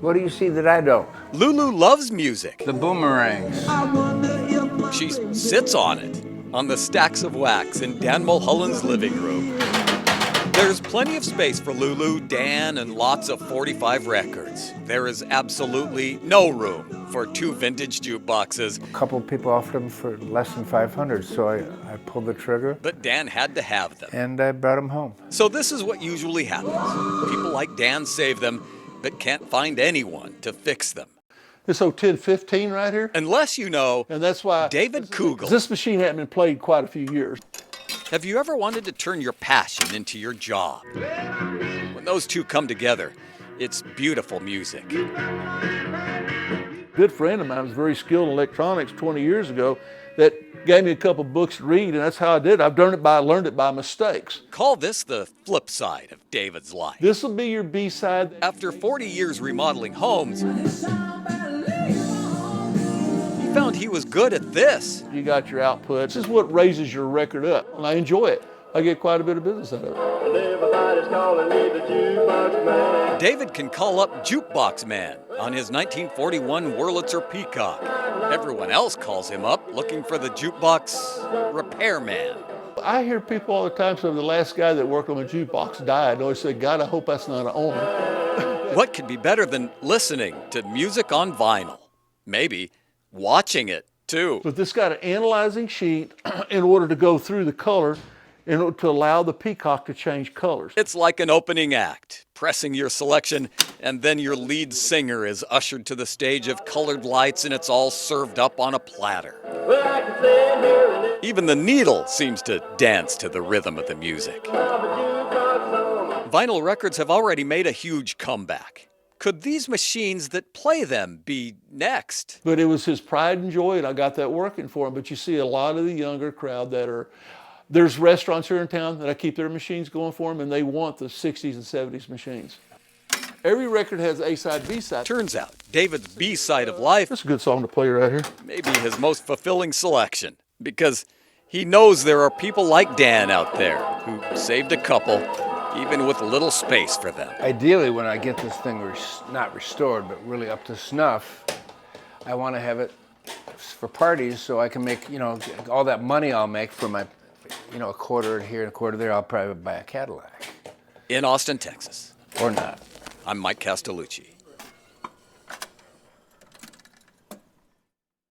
What do you see that I don't? Lulu loves music. The boomerangs. She sits on it, on the stacks of wax in Dan Mulholland's living room. There's plenty of space for Lulu, Dan, and lots of 45 records. There is absolutely no room for 2 vintage jukeboxes. A couple of people offered them for less than 500, so I pulled the trigger. But Dan had to have them. And I brought them home. So this is what usually happens. People like Dan save them, but can't find anyone to fix them. This 1015 right here. Unless you know, And that's why David Kugel. This machine hadn't been played quite a few years. Have you ever wanted to turn your passion into your job? When those two come together, it's beautiful music. A good friend of mine was very skilled in electronics 20 years ago that gave me a couple books to read, and that's how I did it. I've learned it by mistakes. Call this the flip side of David's life. This will be your B-side. After 40 years remodeling homes, he found he was good at this. You got your output. This is what raises your record up, and I enjoy it. I get quite a bit of business out of it. Everybody's calling me the jukebox man. David can call up Jukebox Man on his 1941 Whirlitzer Peacock. Everyone else calls him up looking for the jukebox repairman. I hear people all the time say the last guy that worked on a jukebox died. I always say, God, I hope that's not an owner. What could be better than listening to music on vinyl? Maybe watching it, too. But this got an analyzing sheet in order to go through the color in order to allow the peacock to change colors. It's like an opening act, pressing your selection, and then your lead singer is ushered to the stage of colored lights and it's all served up on a platter. Well, I can stand here and Even the needle seems to dance to the rhythm of the music. have a jukebox on. Vinyl records have already made a huge comeback. Could these machines that play them be next? But it was his pride and joy, and I got that working for him. But you see a lot of the younger crowd there's restaurants here in town that I keep their machines going for them, and they want the 60s and 70s machines. Every record has A-side, B-side. Turns out, David's B-side of life That's a good song to play right here. may be his most fulfilling selection, because he knows there are people like Dan out there who saved a couple, even with little space for them. Ideally, when I get this thing not restored, but really up to snuff, I want to have it for parties so I can make, all that money I'll make for my, a quarter here and a quarter there, I'll probably buy a Cadillac. In Austin, Texas, Or not. I'm Mike Castellucci.